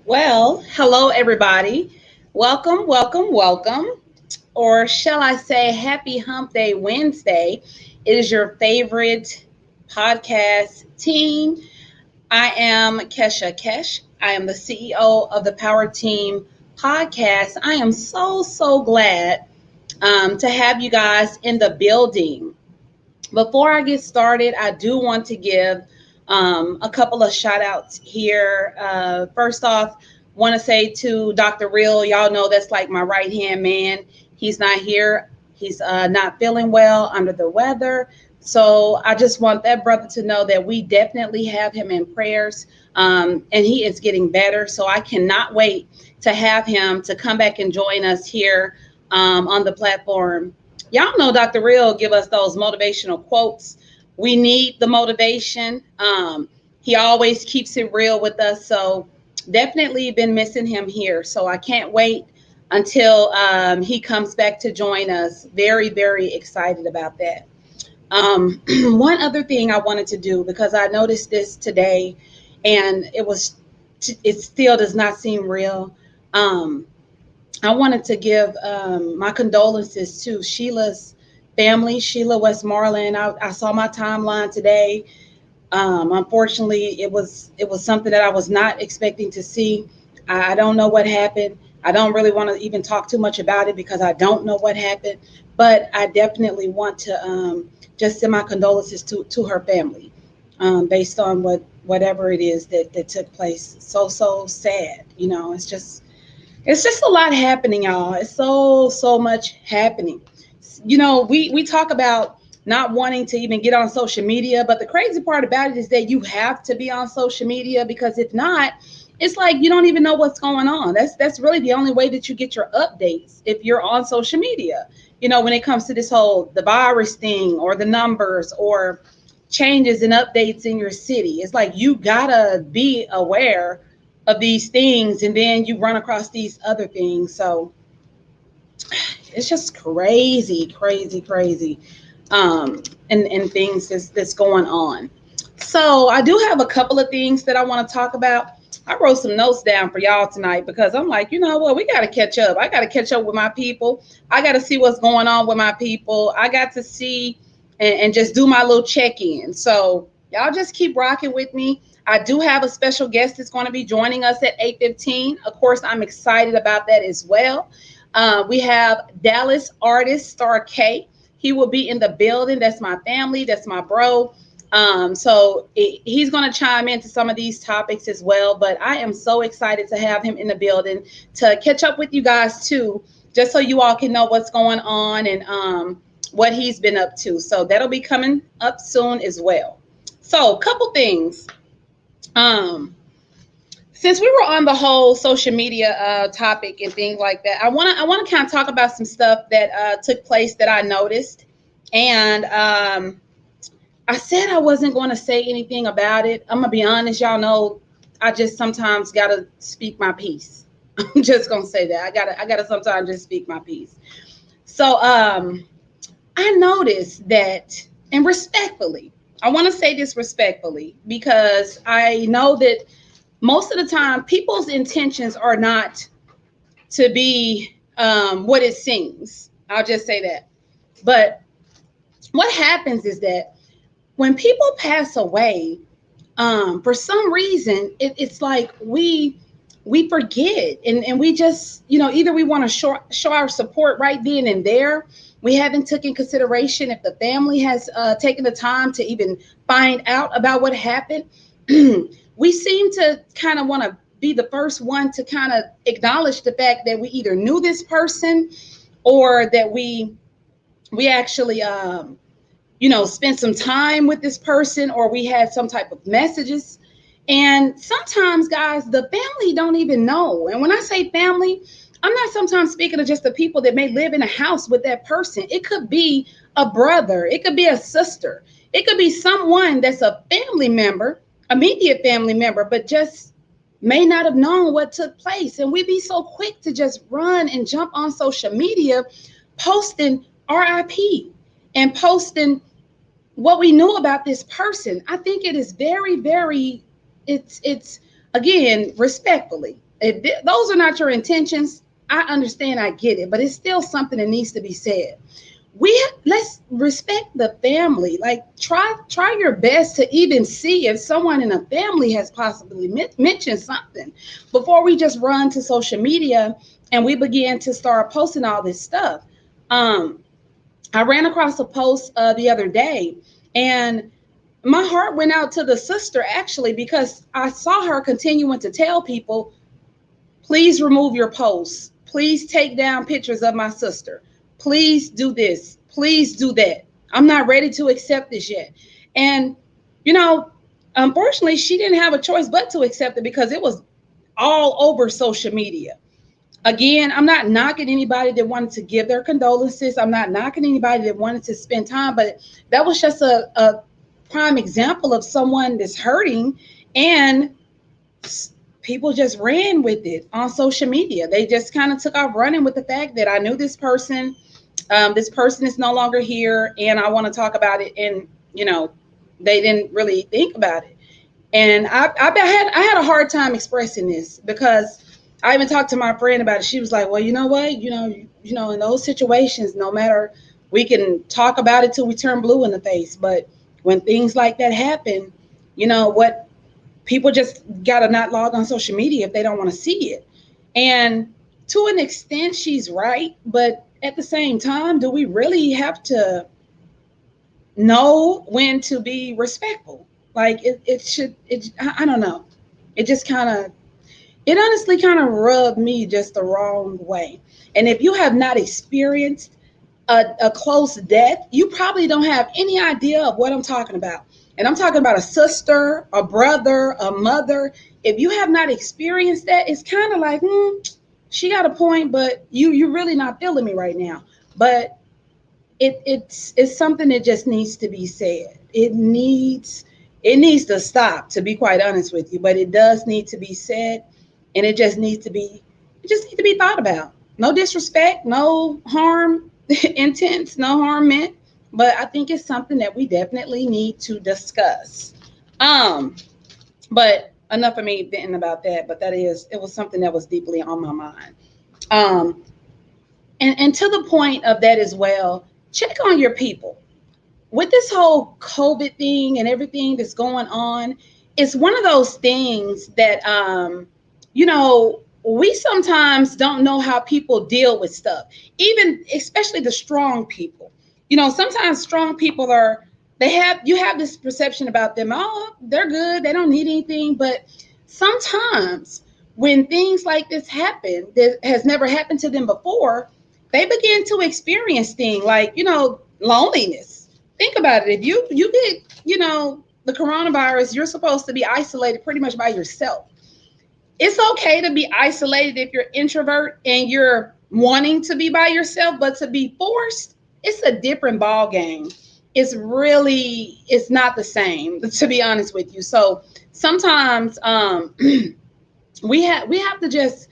Well, hello everybody. Welcome, welcome, welcome. Or shall I say happy hump day Wednesday. It is your favorite podcast team. I am Kesha Kesh. I am the CEO of the PowerTeam podcast. I am so glad to have you guys in the building. Before I get started, I do want to give a couple of shout outs here. First off, want to say to Dr. Real, y'all know that's like my right hand man. He's not here. He's not feeling well, under the weather. So I just want that brother to know that we definitely have him in prayers, and he is getting better. So I cannot wait to have him to come back and join us here on the platform. Y'all know Dr. Real give us those motivational quotes. We need the motivation. He always keeps it real with us. So definitely been missing him here. So I can't wait until he comes back to join us. Very excited about that. One other thing I wanted to do, because I noticed this today and it still does not seem real. Um, I wanted to give my condolences to Sheila's family, Sheila Westmoreland. I saw my timeline today. Unfortunately, it was something that I was not expecting to see. I don't know what happened. I don't really want to even talk too much about it because I don't know what happened. But I definitely want to just send my condolences to her family, based on whatever it is that took place. So sad. It's just a lot happening, y'all. It's so much happening. We talk about not wanting to even get on social media, but the crazy part about it is that you have to be on social media, because if not, it's like you don't even know what's going on. That's really the only way that you get your updates, if you're on social media. When it comes to this whole the virus thing, or the numbers, or changes and updates in your city, it's like you gotta be aware of these things, and then you run across these other things. So it's just crazy, and things that's going on. So I do have a couple of things that I want to talk about. I wrote some notes down for y'all tonight, because I'm like, you know what, we got to catch up. I got to catch up with my people. I got to see what's going on with my people. I got to see and just do my little check-in. So y'all just keep rocking with me. I do have a special guest that's going to be joining us at 8:15. Of course, I'm excited about that as well. We have Dallas artist Starr K. He will be in the building. That's my family. That's my bro. He's going to chime into some of these topics as well. But I am so excited to have him in the building to catch up with you guys too, just so you all can know what's going on and what he's been up to. So that'll be coming up soon as well. So, a couple things. Um, since we were on the whole social media topic and things like that, I want to kind of talk about some stuff that took place that I noticed, and I said I wasn't going to say anything about it. I'm gonna be honest, y'all know I just sometimes gotta speak my piece. I'm just gonna say that I gotta sometimes just speak my piece. So I noticed that, and respectfully, I want to say this respectfully, because I know that most of the time people's intentions are not to be what it seems. I'll just say that. But what happens is that when people pass away, for some reason, it's like we forget, and we just, either we want to show our support right then and there. We haven't taken consideration if the family has taken the time to even find out about what happened. We seem to kind of want to be the first one to kind of acknowledge the fact that we either knew this person, or that we actually spend some time with this person, or we had some type of messages. And sometimes, guys, the family don't even know. And when I say family, I'm not sometimes speaking of just the people that may live in a house with that person. It could be a brother, it could be a sister, it could be someone that's a family member, immediate family member, but just may not have known what took place. And we be so quick to just run and jump on social media, posting RIP and posting what we knew about this person. I think it is very, very, it's again, respectfully. if those are not your intentions, I understand, I get it, but it's still something that needs to be said. Let's respect the family. Like try your best to even see if someone in a family has possibly mentioned something before we just run to social media and we begin to start posting all this stuff. Um, I ran across a post the other day, and my heart went out to the sister actually because I saw her continuing to tell people, please remove your posts. Please take down pictures of my sister. Please do this. Please do that. I'm not ready to accept this yet. And, you know, unfortunately, she didn't have a choice but to accept it because it was all over social media. Again, I'm not knocking anybody that wanted to give their condolences. I'm not knocking anybody that wanted to spend time, but that was just a prime example of someone that's hurting, and people just ran with it on social media. They just kind of took off running with the fact that I knew this person. This person is no longer here, and I want to talk about it. And they didn't really think about it. And I had a hard time expressing this because I even talked to my friend about it. She was like, "Well, you know what? In those situations, no matter, we can talk about it till we turn blue in the face, but when things like that happen, what people just gotta not log on social media if they don't want to see it." And to an extent, she's right, but at the same time, do we really have to know when to be respectful? Like I don't know. It just kind of, it honestly kind of rubbed me just the wrong way. And if you have not experienced a close death, you probably don't have any idea of what I'm talking about. And I'm talking about a sister, a brother, a mother. If you have not experienced that, it's kind of like, she got a point, but you're really not feeling me right now. But it's something that just needs to be said. It needs to stop, to be quite honest with you. But it does need to be said, and it just needs to be thought about. No disrespect, no harm intents, no harm meant. But I think it's something that we definitely need to discuss. Um, but enough of me venting about that. But it was something that was deeply on my mind. Um, and to the point of that as well, check on your people. With this whole COVID thing and everything that's going on, it's one of those things that, we sometimes don't know how people deal with stuff, even especially the strong people. Sometimes strong people you have this perception about them, oh, they're good, they don't need anything. But sometimes when things like this happen that has never happened to them before, they begin to experience things like, loneliness. Think about it. If you get, the coronavirus, you're supposed to be isolated pretty much by yourself. It's okay to be isolated if you're introvert and you're wanting to be by yourself, but to be forced, it's a different ball game. It's not the same, to be honest with you. So sometimes we have to just,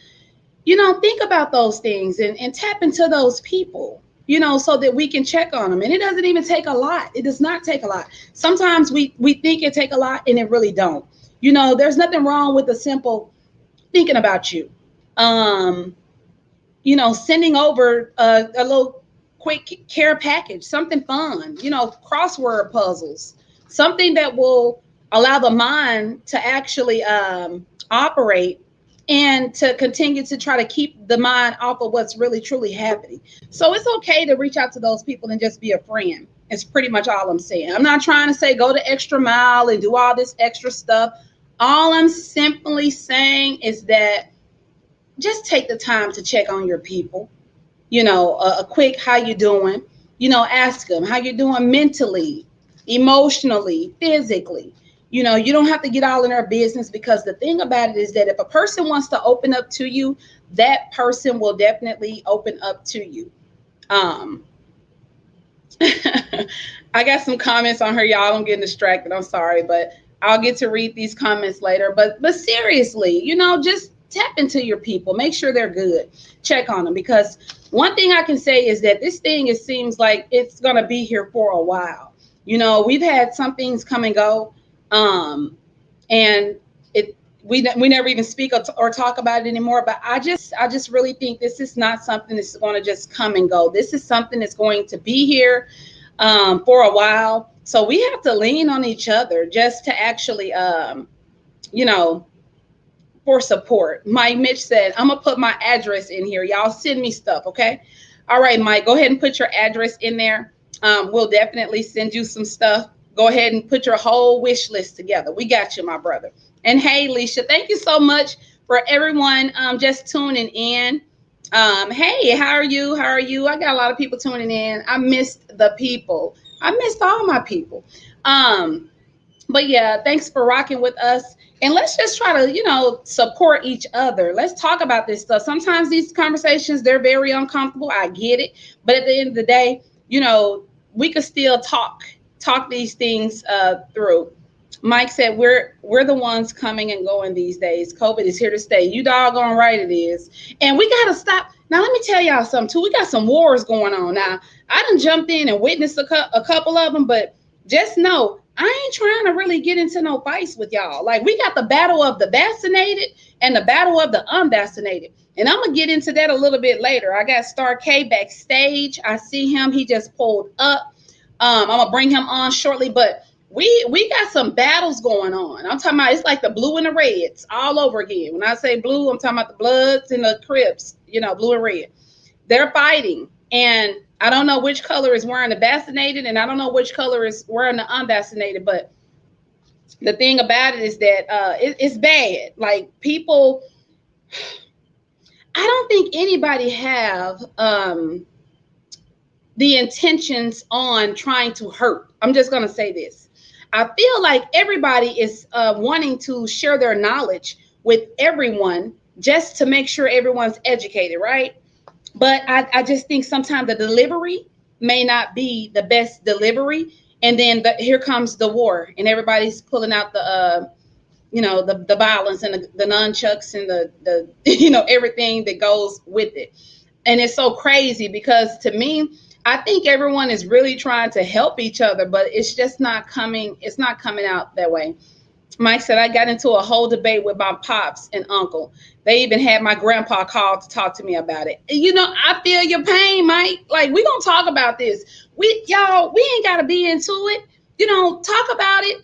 think about those things and tap into those people, so that we can check on them. And it doesn't even take a lot. It does not take a lot. Sometimes we think it take a lot, and it really don't. There's nothing wrong with a simple thinking about you. Um, sending over a little quick care package, something fun, crossword puzzles, something that will allow the mind to actually operate and to continue to try to keep the mind off of what's really truly happening. So it's okay to reach out to those people and just be a friend. It's pretty much all I'm saying. I'm not trying to say go the extra mile and do all this extra stuff. All I'm simply saying is that just take the time to check on your people. A quick how you doing. Ask them how you doing mentally, emotionally, physically. You don't have to get all in their business, because the thing about it is that if a person wants to open up to you, that person will definitely open up to you. um I got some comments on her, y'all. I'm getting distracted, I'm sorry, but I'll get to read these comments later. But seriously, just tap into your people, make sure they're good, check on them, because one thing I can say is that this thing, it seems like it's going to be here for a while. We've had some things come and go, and it we never even speak or talk about it anymore. But I just really think this is not something that's going to just come and go. This is something that's going to be here for a while. So we have to lean on each other just to actually, you know, for support. Mike Mitch said, I'm gonna put my address in here. Y'all send me stuff, okay? All right, Mike, go ahead and put your address in there. We'll definitely send you some stuff. Go ahead and put your whole wish list together. We got you, my brother. And hey, Leisha, thank you so much for everyone just tuning in. Hey, how are you? How are you? I got a lot of people tuning in. I missed the people. I missed all my people. Um, but yeah, thanks for rocking with us. And let's just try to, support each other. Let's talk about this stuff. Sometimes these conversations, they're very uncomfortable. I get it. But at the end of the day, we could still talk these things through. Mike said we're the ones coming and going these days. COVID is here to stay. You doggone right it is. And we gotta stop. Now let me tell y'all something too. We got some wars going on now. I done jumped in and witnessed a couple of them, but just know I ain't trying to really get into no fights with y'all. Like we got the battle of the vaccinated and the battle of the unvaccinated. And I'm gonna get into that a little bit later. I got Starr K backstage. I see him. He just pulled up. I'm gonna bring him on shortly, but we got some battles going on. I'm talking about it's like the blue and the reds all over again. When I say blue, I'm talking about the Bloods and the Crips. Blue and red. They're fighting, and I don't know which color is wearing the vaccinated, and I don't know which color is wearing the unvaccinated. But the thing about it is that it's bad. Like people, I don't think anybody have the intentions on trying to hurt. I'm just gonna say this. I feel like everybody is wanting to share their knowledge with everyone just to make sure everyone's educated, right? But I just think sometimes the delivery may not be the best delivery. And then here comes the war, and everybody's pulling out the violence and the nunchucks and the everything that goes with it. And it's so crazy because to me, I think everyone is really trying to help each other, but it's just not coming. It's not coming out that way. Mike said, I got into a whole debate with my pops and uncle. They even had my grandpa call to talk to me about it. I feel your pain, Mike. Like, we gonna talk about this. We ain't gotta be into it. Talk about it.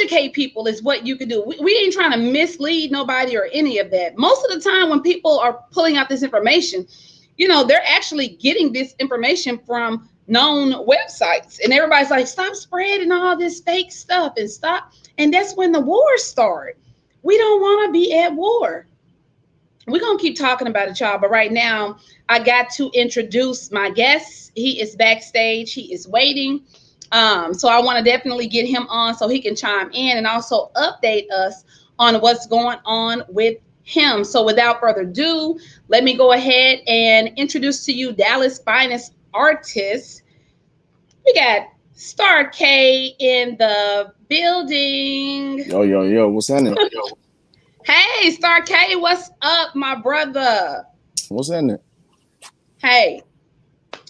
Educate people is what you can do. We ain't trying to mislead nobody or any of that. Most of the time when people are pulling out this information, they're actually getting this information from known websites. And everybody's like, stop spreading all this fake stuff and stop. And that's when the wars start. We don't want to be at war. We're going to keep talking about it, y'all. But right now, I got to introduce my guest. He is backstage. He is waiting. So I want to definitely get him on so he can chime in and also update us on what's going on with him. So without further ado, let me go ahead and introduce to you Dallas' finest artist. We got Starr K in the building. Yo, what's happening? Hey, Starr K, what's up, my brother? What's happening? Hey,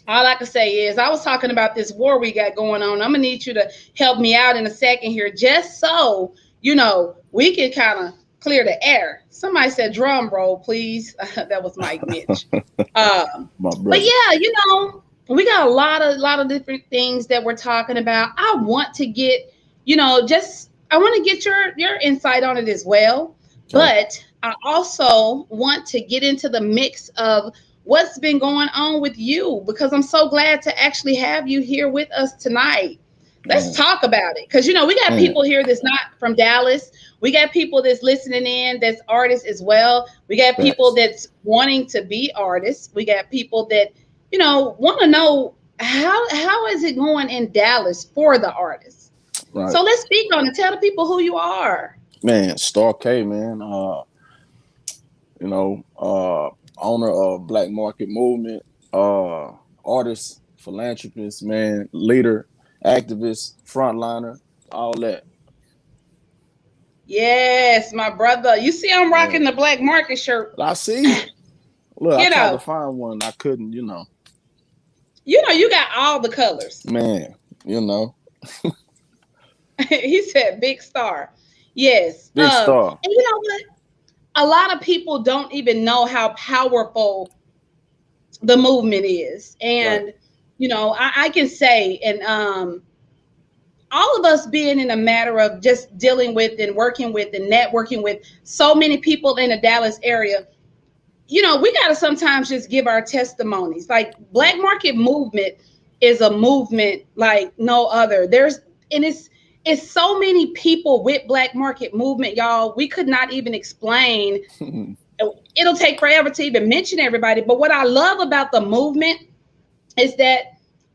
all I can say is I was talking about this war we got going on. I'm gonna need you to help me out in a second here, just so we can kind of clear the air. Somebody said drum roll, please. That was Mike Mitch. My But brother. yeah, we got a lot of different things that we're talking about. I want to get, I want to get your insight on it as well. Okay. But I also want to get into the mix of what's been going on with you because I'm so glad to actually have you here with us tonight. Let's Man, talk about it because we got man. people here that's not from Dallas. We got people that's listening in that's artists as well. We got people Facts. that's wanting to be artists. We got people that want to know how is it going in Dallas for the artists. Right. So let's speak on it. Tell the people who you are. Man, Starr K, man. You know, owner of Black Market Movement, artist, philanthropist, man, leader, activist, frontliner, all that. Yes, my brother. You see, I'm rocking Man. the Black Market shirt. I see. Look, I you tried to know, find one. I couldn't, you got all the colors. Man, you know. He said, "Big Star." Yes. Big Starr. And you know what? A lot of people don't even know how powerful the movement is. Right. And, I can say, and all of us being in a matter of just dealing with and working with and networking with so many people in the Dallas area, we got to sometimes just give our testimonies. Like Right. Black Market Movement is a movement like no other. And it's so many people with Black Market Movement, y'all. We could not even explain. It'll take forever to even mention everybody. But what I love about the movement is that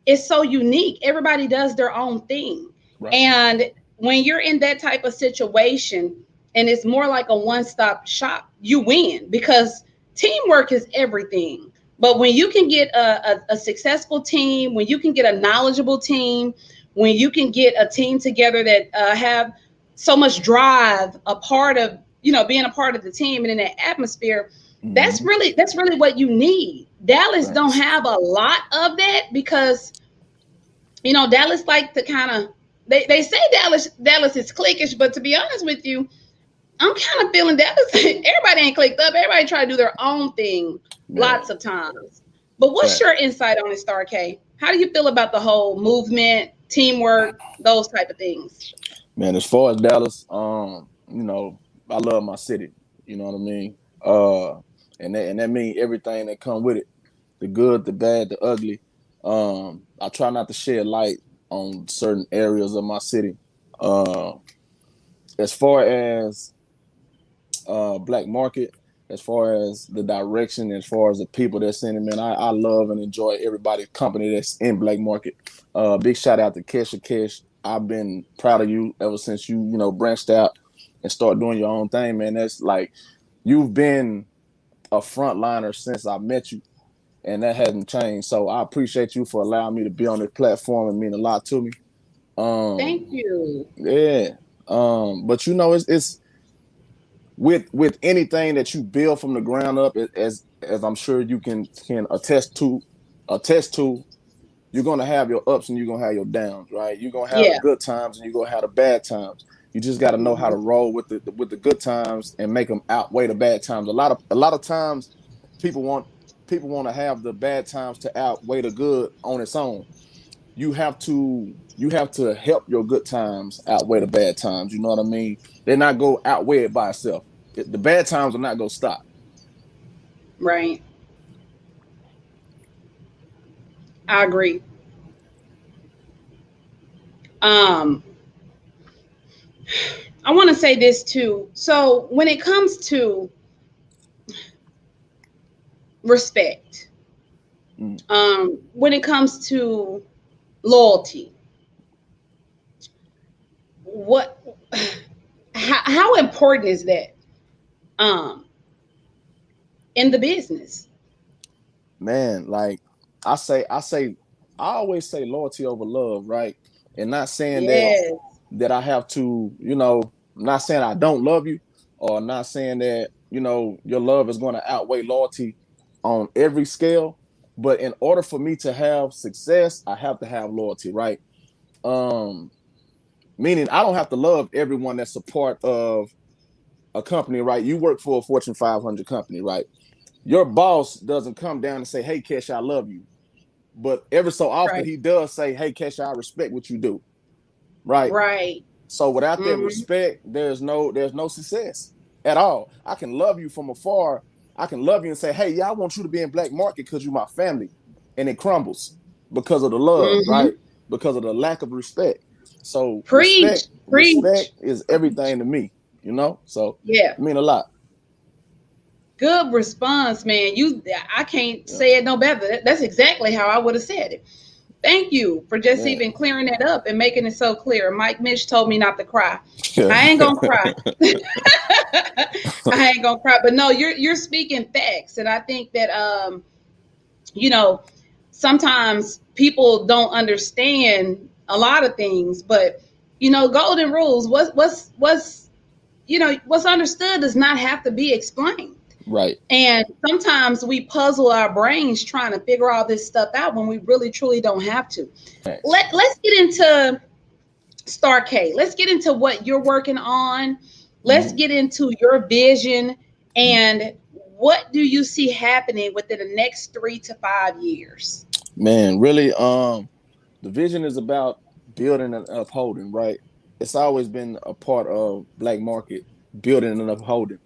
it's so unique. Everybody does their own thing. Right. And when you're in that type of situation and it's more like a one-stop shop, you win because teamwork is everything. But when you can get a successful team, when you can get a knowledgeable team, when you can get a team together that have so much drive, a part of, being a part of the team and in that atmosphere, Mm-hmm. that's really what you need. Dallas don't Thanks. have a lot of that because Dallas like to kind of they say Dallas is cliquish, but to be honest with you, I'm kind of feeling Dallas. Everybody ain't clicked up. Everybody try to do their own thing Man. lots of times. But what's Fact. your insight on it, Starr K? How do you feel about the whole movement, teamwork, those type of things? Man, as far as Dallas, I love my city. You know what I mean? And that means everything that come with it. The good, the bad, the ugly. I try not to shed light on certain areas of my city. Uh, as far as black market, as far as the direction, as far as the people that's in it, man, I love and enjoy everybody's company that's in black market. Big shout out to Kesha Kesh. I've been proud of you ever since you branched out and start doing your own thing, man. That's like you've been a frontliner since I met you, and that hasn't changed. So I appreciate you for allowing me to be on this platform. It mean a lot to me. Thank Um, you. yeah. But it's with anything that you build from the ground up, as I'm sure you can attest to, you're gonna have your ups and you're gonna have your downs, right? You're gonna have the Yeah. good times and you're gonna have the bad times. You just got to know how to Mhm. roll with the good times and make them outweigh the bad times. A lot of times, people want to have the bad times to outweigh the good on its own. You have to help your good times outweigh the bad times. You know what I mean? They're not go outweigh it by itself. The bad times are not go stop. Right. I agree. Um, I want to say this too. So when it comes to respect, Mm. when it comes to loyalty, what how important is that um in the business? Man, like I always say loyalty over love, right? And not saying Yes. that I have to, not saying I don't love you, or not saying that, your love is going to outweigh loyalty on every scale. But in order for me to have success, I have to have loyalty, right? Um, Meaning I don't have to love everyone that's a part of a company, right? You work for a Fortune 500 company, right? Your boss doesn't come down and say, "Hey, Kesha, I love you." But every so often Right. he does say, "Hey, Kesha, I respect what you do." Right? Right. So without that Hmm. respect, there's no success at all. I can love you from afar. I can love you and say, "Hey, yeah, I want you to be in black market because you're my family," and it crumbles because of the love, Hmm. right? Because of the lack of respect. So respect, Preach. respect Preach. is Preach. everything to me. So Yeah. it mean a lot. Good response, man. I can't Yeah, say it no better. That's exactly how I would have said it. Thank you for just yeah, even clearing that up and making it so clear. Mike Mitch told me not to cry. yeah. I ain't gonna cry. I ain't gonna cry. But no, you're speaking facts, and I think that you know, sometimes people don't understand a lot of things, but golden rules. What's understood does not have to be explained. Right. And sometimes we puzzle our brains trying to figure all this stuff out when we really truly don't have to. Thanks. Let's get into Star K, let's get into what you're working on. Let's Mhm. get into your vision and what do you see happening within the next 3 to 5 years? Man, really, the vision is about building and upholding, right? It's always been a part of Black Market, building and upholding.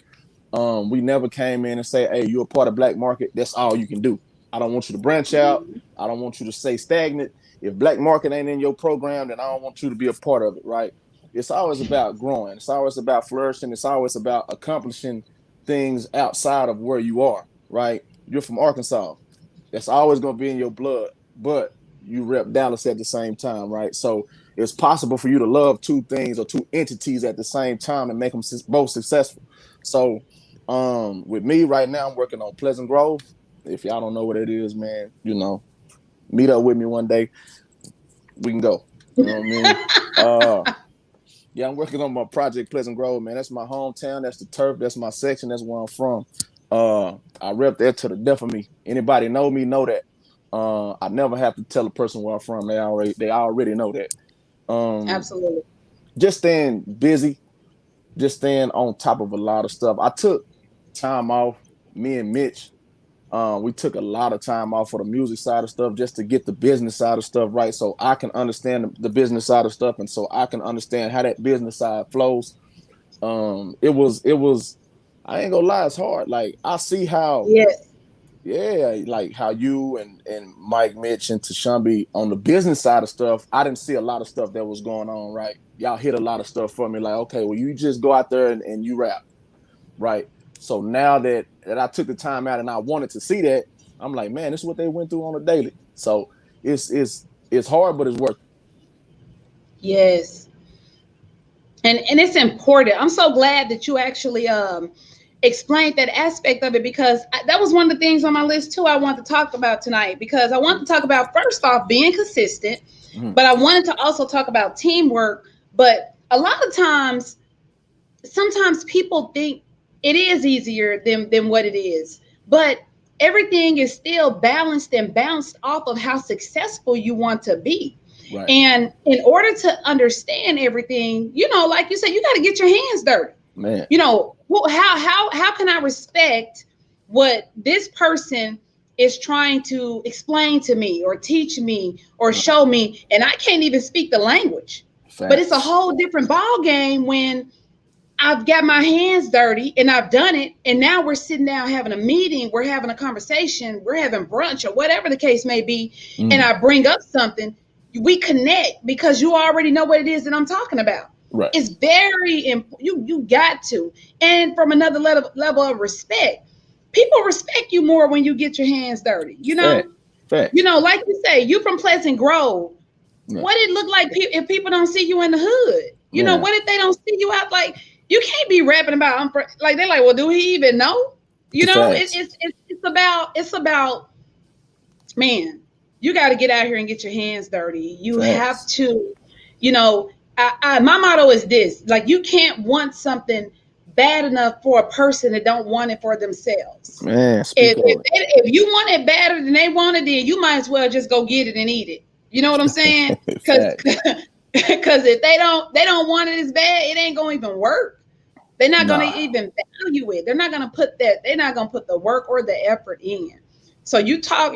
We never came in and say, hey, you're a part of Black Market, that's all you can do. I don't want you to branch out. I don't want you to stay stagnant. If Black Market ain't in your program, then I don't want you to be a part of it, right? It's always about growing. It's always about flourishing. It's always about accomplishing things outside of where you are, right? You're from Arkansas. That's always going to be in your blood, but you rep Dallas at the same time, right? So it's possible for you to love two things or two entities at the same time and make them both successful. So with me right now, I'm working on Pleasant Grove. If y'all don't know what it is, man, meet up with me one day. We can go. You know what I mean? Uh, yeah, I'm working on my project Pleasant Grove, man. That's my hometown. That's the turf. That's my section. That's where I'm from. I rep there to the death of me. Anybody know me know that. I never have to tell a person where I'm from. They already know that. Um, Absolutely. just staying busy, just staying on top of a lot of stuff. I took time off. Me and Mitch, we took a lot of time off for the music side of stuff just to get the business side of stuff right, so I can understand the business side of stuff, and so I can understand how that business side flows. It was. I ain't gonna lie, it's hard. Like I see how, Yes. yeah, like how you and Mike, Mitch, and Tashambi on the business side of stuff. I didn't see a lot of stuff that was going on. Right, y'all hit a lot of stuff for me. Like, okay, well, you just go out there and you rap, right? So now that I took the time out and I wanted to see that, I'm like, man, this is what they went through on a daily. So it's hard, but it's worth it. Yes. And it's important. I'm so glad that you actually explained that aspect of it because that was one of the things on my list too I want to talk about tonight because I want to talk about first off being consistent, Mm-hmm. but I wanted to also talk about teamwork. But a lot of times, sometimes people think it is easier than what it is, but everything is still balanced and bounced off of how successful you want to be. Right, And in order to understand everything, like you said, you got to get your hands dirty. man. How can I respect what this person is trying to explain to me or teach me or Right. show me, and I can't even speak the language. But it's a Facts. whole different ball game when I've got my hands dirty and I've done it. And now we're sitting down having a meeting, we're having a conversation, we're having brunch or whatever the case may be. And Mm. I bring up something, we connect because you already know what it is that I'm talking about. Right. It's very important. You got to. And from another level of respect, people respect you more when you get your hands dirty. Fact. Facts. Like you say, you from Pleasant Grove. Yeah. What it look like if people don't see you in the hood? Man. What if they don't see you out? Like you can't be rapping about like they're like, well, do he even know? Facts. It's about man. You got to get out here and get your hands dirty. You have Facts. to, you know. My motto is this: like you can't want something bad enough for a person that don't want it for themselves. Man, If speak if, on if you want it better than they want it, then you might as well just go get it and eat it. You know what I'm saying? it. Because Facts. because if they don't want it as bad, it ain't gonna even work. They're not gonna Nah. even value it. They're not gonna put that. They're not gonna put the work or the effort in. So you talk.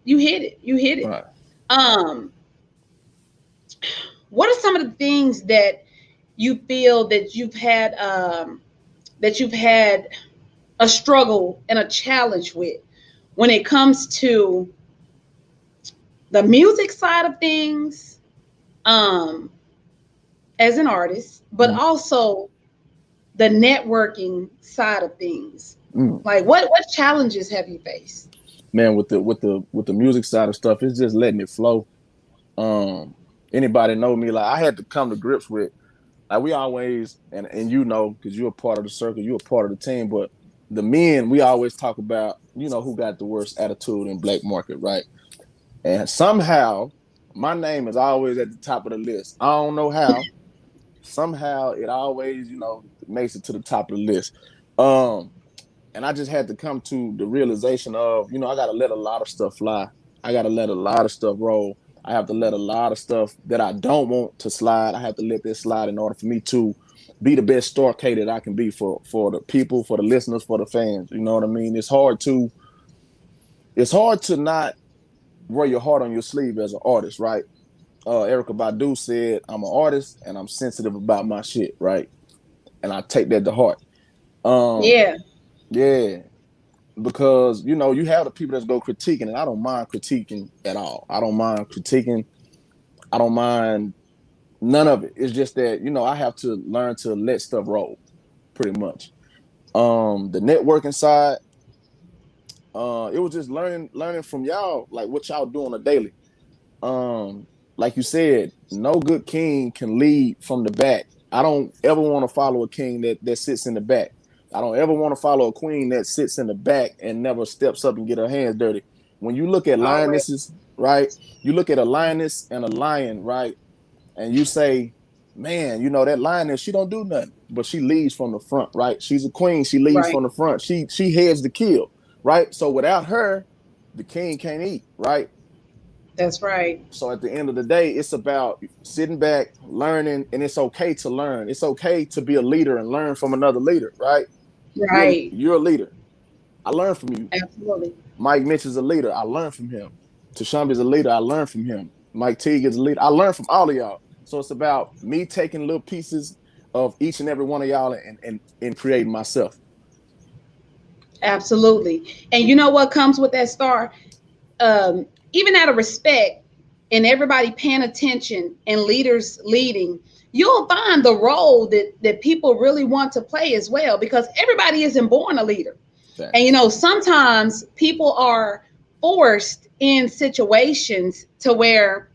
You hit it. You hit it. Right. Um, what are some of the things that you feel that you've had a struggle and a challenge with when it comes to the music side of things, um, as an artist, but Mm. also the networking side of things? Mm. Like what challenges have you faced? Man, with the music side of stuff, it's just letting it flow. Um, Anybody know me? Like I had to come to grips with. Like we always, and because you're a part of the circle, you're a part of the team. But the men, we always talk about, who got the worst attitude in Black Market, right? And somehow my name is always at the top of the list. I don't know how. Somehow it always, makes it to the top of the list. Um, and I just had to come to the realization of, I gotta let a lot of stuff fly. I gotta let a lot of stuff roll. I have to let a lot of stuff that I don't want to slide. I have to let this slide in order for me to be the best Starr K that I can be for the people, for the listeners, for the fans. You know what I mean? It's hard to not wear your heart on your sleeve as an artist, right? Erica Badu said, "I'm an artist and I'm sensitive about my shit," right? And I take that to heart. Um, Yeah. yeah, because you have the people that go critiquing, and I don't mind critiquing at all. I don't mind critiquing. I don't mind none of it. It's just that I have to learn to let stuff roll, pretty much. The networking side, it was just learning from y'all, like what y'all do on a daily. Um, like you said, no good king can lead from the back. I don't ever want to follow a king that sits in the back. I don't ever want to follow a queen that sits in the back and never steps up and get her hands dirty. When you look at Already. lionesses, right? You look at a lioness and a lion, right? And you say, man, that lioness, she don't do nothing, but she leads from the front, right? She's a queen. She leads Right. from the front. She heads the kill, right? So without her, the king can't eat, right? That's right. So at the end of the day, it's about sitting back, learning, and it's okay to learn. It's okay to be a leader and learn from another leader, right? You're Right. you're a leader. I learned from you. Absolutely. Mike Mitch is a leader. I learned from him. Tashambi is a leader. I learned from him. Mike Teague is a leader. I learned from all of y'all. So it's about me taking little pieces of each and every one of y'all and creating myself. Absolutely. And you know what comes with that, Starr? Even out of respect and everybody paying attention and leaders leading, you'll find the role that people really want to play as well, because everybody isn't born a leader. And Facts. sometimes people are forced in situations to where,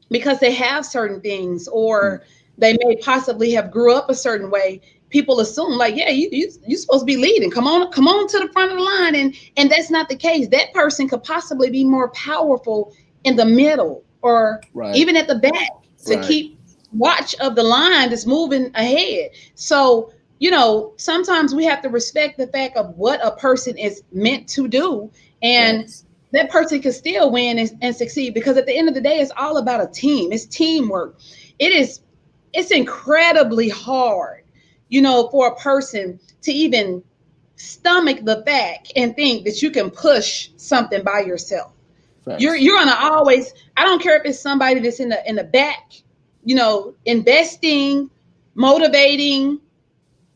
because they have certain things, Mm, or they may possibly have grew up a certain way, people assume like, yeah, you supposed to be leading, come on to the front of the line, and that's not the case. That person could possibly be more powerful in the middle, or right. even at the back, to Right. keep watch of the line that's moving ahead. So sometimes we have to respect the fact of what a person is meant to do, and Facts. that person can still win and succeed, because at the end of the day, it's all about a team. It's teamwork. It's incredibly hard, for a person to even stomach the fact and think that you can push something by yourself. you're Facts. you're gonna always, I don't care if it's somebody that's in the back, investing, motivating,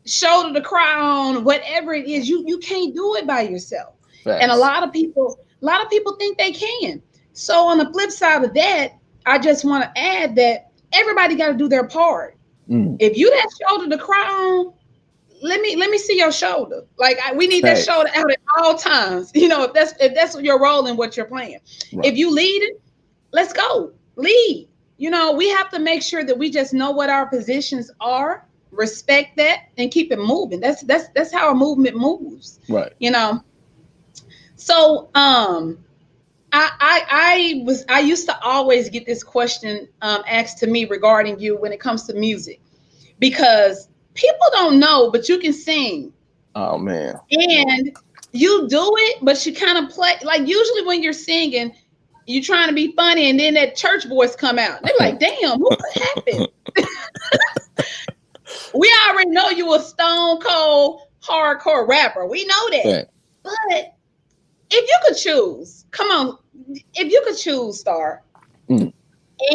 shoulder to cry on, whatever it is, you can't do it by yourself. And a Facts. lot of people, think they can. So on the flip side of that, I just want to add that everybody got to do their part. Mm, If you that shoulder to cry on, let me see your shoulder. Like, we need that facts. shoulder out at all times. If that's your role and what you're playing. Right. If you leading, let's go lead. We have to make sure that we just know what our positions are, respect that, and keep it moving. That's how a movement moves. Right. You know. So I used to always get this question asked to me regarding you when it comes to music, because people don't know, but you can sing, Oh man. and you do it, but you kind of play like, usually when you're singing, you trying to be funny, and then that church voice come out. They're like, "Damn, what happened?" We already know you a stone cold hardcore rapper. We know that. Fact. But if you could choose, come on, if you could choose, Starr, Mm,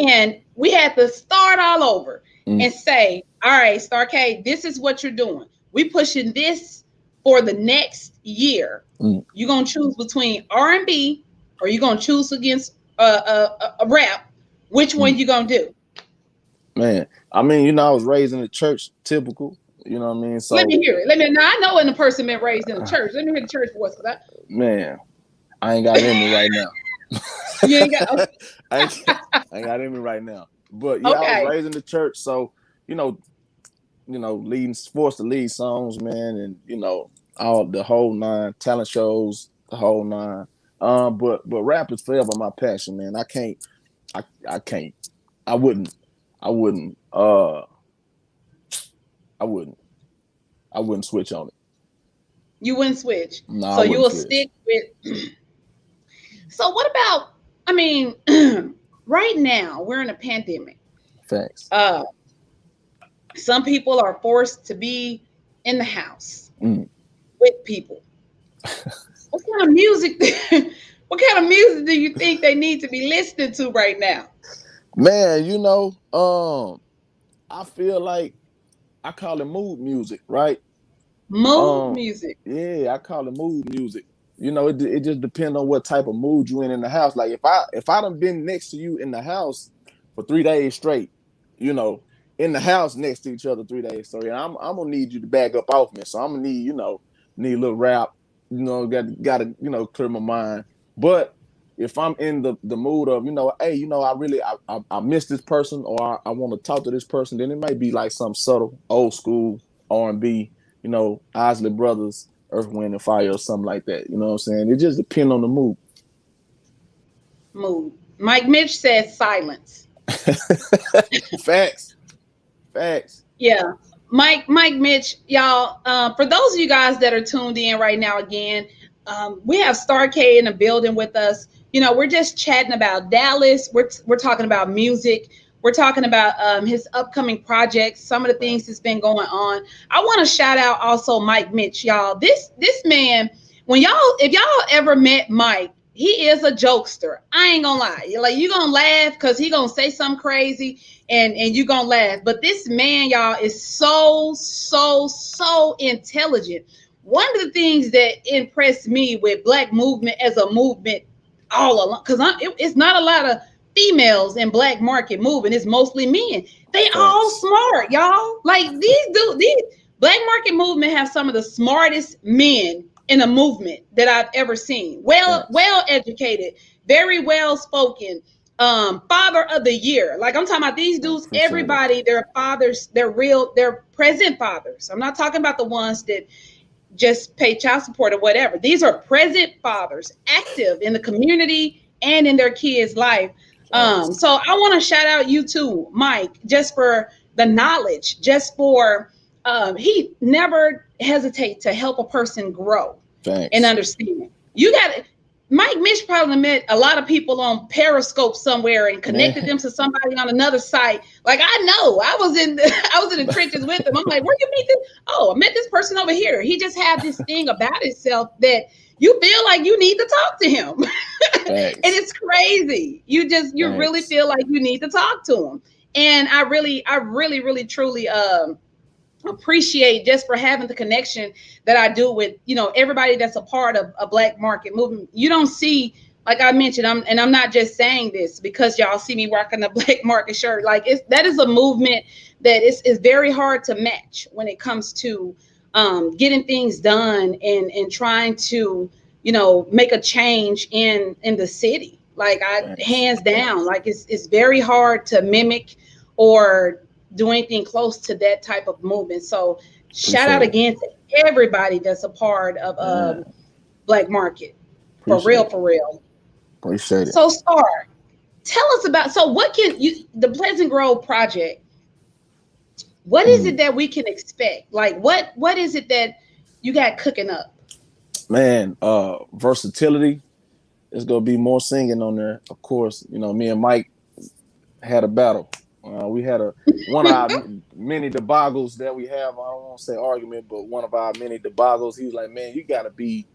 and we had to start all over mm, and say, "All right, Starr K, this is what you're doing. We pushing this for the next year. mm, You're gonna choose between R&B, or you're gonna choose against a rap. Which one mm. you gonna do?" Man, I mean, I was raised in the church, typical. You know what I mean? Let me So, hear it. Now I know when the person been raised in the church. Let me hear the church voice. man, I ain't got it in me right now. You ain't got, okay. I ain't, I ain't got it in me right now. But yeah, I was Okay. raised in the church, so you know, leading sports, to lead songs, man, and all the whole nine, talent shows, the whole nine. But rap is forever my passion, man. I can't, I wouldn't, I wouldn't, I wouldn't, I wouldn't switch on it. You wouldn't switch. No, I So you wouldn't will switch. stick with. So what about, I mean, right now we're in a pandemic. Facts. Uh, some people are forced to be in the house Mm. with people. What kind of music? What kind of music do you think they need to be listening to right now? Man, I feel like I call it mood music, right? Mood Um, music. yeah, I call it mood music. It just depends on what type of mood you in the house. Like if I done been next to you in the house for 3 days straight, you know, in the house next to each other 3 days straight, I'm gonna need you to back up off me. So I'm gonna need a little rap. Gotta clear my mind. But if I'm in the mood of hey, I miss this person or I want to talk to this person, then it might be like some subtle old school R&B, Isley Brothers, Earth, Wind, and Fire, or something like that. You know what I'm saying? It just depends on the mood. Mood. Mike Mitch says silence. Facts. Facts. Yeah. Mike Mitch, y'all, for those of you guys that are tuned in right now again, we have Starr K in the building with us. We're just chatting about Dallas. We're talking about music. We're talking about his upcoming projects, some of the things that's been going on. I want to shout out also Mike Mitch, y'all. This man, if y'all ever met Mike, he is a jokester. I ain't gonna lie. Like, you gonna laugh because he gonna say something crazy, and you gonna laugh. But this man, y'all, is so intelligent. One of the things that impressed me with Black movement as a movement all along, because it's not a lot of females in Black market moving. It's mostly men. They all Facts. smart, y'all. Like, these Black market movement have some of the smartest men in a movement that I've ever seen. Facts. Well educated, very well spoken, father of the year. Like, I'm talking about these dudes, Appreciate it. everybody, they're fathers, they're present fathers. I'm not talking about the ones that just pay child support or whatever. These are present fathers, active in the community and in their kids' life. Facts. So I want to shout out you too, Mike, just for the knowledge, just for he never hesitate to help a person grow and Facts. understand. You got to Mike Mitch probably met a lot of people on Periscope somewhere and connected Man. them to somebody on another site. Like, I know, I was in the trenches with them. I'm like, where you meet this? Oh, I met this person over here. He just had this thing about himself that you feel like you need to talk to him. And Facts. it's crazy. You really Facts. feel like you need to talk to him. And I really truly appreciate just for having the connection that I do with everybody that's a part of a Black market movement. You don't see, like I mentioned, I'm not just saying this because y'all see me rocking a Black market shirt. Like, that is a movement that is very hard to match when it comes to getting things done and trying to make a change in the city. Like, I Facts. hands down, like, it's very hard to mimic or do anything close to that type of movement. So shout out Appreciate it. again to everybody that's a part of Man. Black Market. For Appreciate real, it. for real. Appreciate it. So Starr, tell us about, so what can you, the Pleasant Grove project, what is Mm. it that we can expect? Like, what is it that you got cooking up? Man, versatility. There's gonna be more singing on there. Of course, me and Mike had a battle. We had a one of our many debacles that we have. I don't want to say argument, but one of our many debacles. He was like, "Man, you got to be,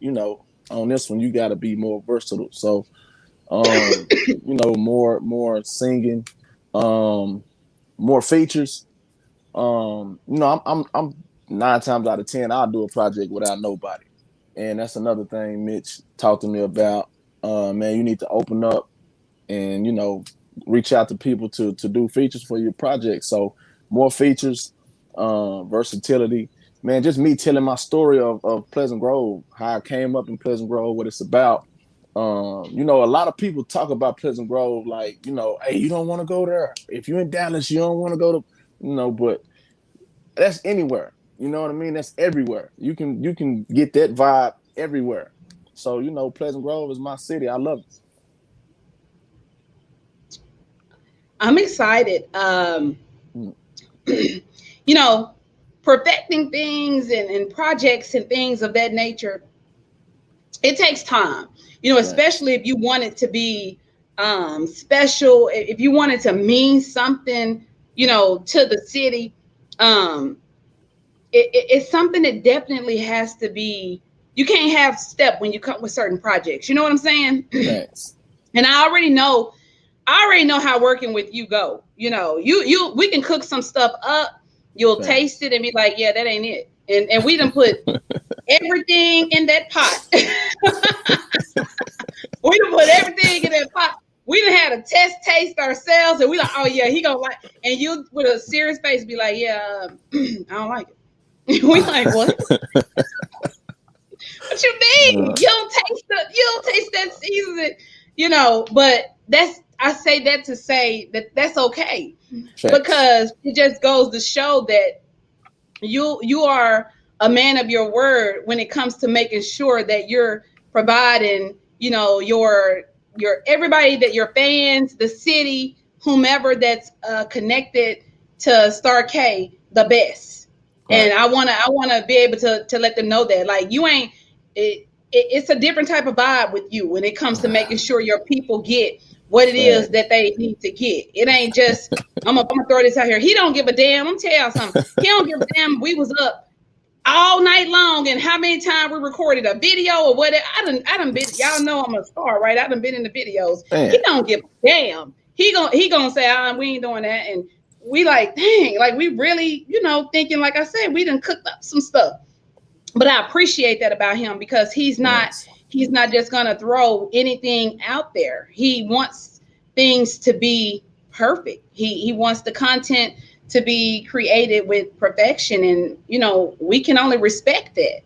on this one, you got to be more versatile." So, more singing, um, more features. I'm 9 times out of 10, I'll do a project without nobody, and that's another thing Mitch talked to me about. Man, you need to open up and reach out to people to do features for your project. So more features, versatility, man. Just me telling my story of Pleasant Grove, how I came up in Pleasant Grove, what it's about. A lot of people talk about Pleasant Grove like, hey, you don't want to go there. If you're in Dallas, you don't want to go to, but that's anywhere. You know what I mean? That's everywhere. You can get that vibe everywhere. So Pleasant Grove is my city. I love it. I'm excited. Mm. You know, perfecting things and projects and things of that nature, it takes time, Thanks. especially if you want it to be special, if you wanted to mean something, to the city, um, it's something that definitely has to be. You can't have step when you come with certain projects. You know what I'm saying? Thanks. And I already know how working with you go. We can cook some stuff up. You'll taste Thanks. it and be like, yeah, that ain't it. And we done put everything in that pot. We done put everything in that pot. We done had a test taste ourselves, and we like, oh yeah, he gonna like. And you with a serious face be like, yeah, I don't like it. We like, what? What you mean? You don't taste that season, but I say that to say that that's okay, Thanks. because it just goes to show that you are a man of your word when it comes to making sure that you're providing, your everybody, that your fans, the city, whomever that's connected to Starr K, the best. Right. And I wanna be able to let them know that, like, you ain't it's a different type of vibe with you when it comes to making sure your people get what it is Thanks. that they need to get. It ain't just, I'm gonna throw this out here. He don't give a damn. I'm gonna tell y'all something. He don't give a damn. We was up all night long, and how many times we recorded a video or whatever. I done been. Y'all know I'm a star, right? I done been in the videos. He Man. don't give a damn. He gonna say, we ain't doing that, and we like, dang, like we really, thinking, like I said, we done cooked up some stuff. But I appreciate that about him, because Thanks. he's not just gonna throw anything out there. He wants things to be perfect. He wants the content to be created with perfection, and we can only respect that.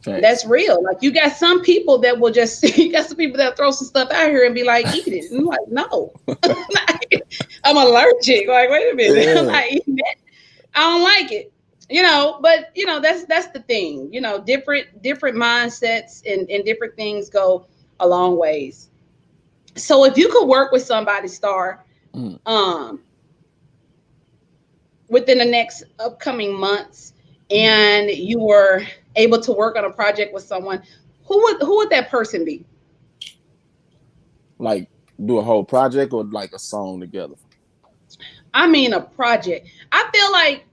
That's Thanks. real. Like, you got some people that will just you got some people that throw some stuff out here and be like, eat it. And I'm like, no. I'm allergic. Like, wait a minute. I'm Yeah. not eating that. I don't like it. But that's the thing. Different mindsets and different things go a long ways. So if you could work with somebody, Starr, Mm. um, within the next upcoming months, and you were able to work on a project with someone, who would that person be? Like, do a whole project or like a song together? I mean, a project. I feel like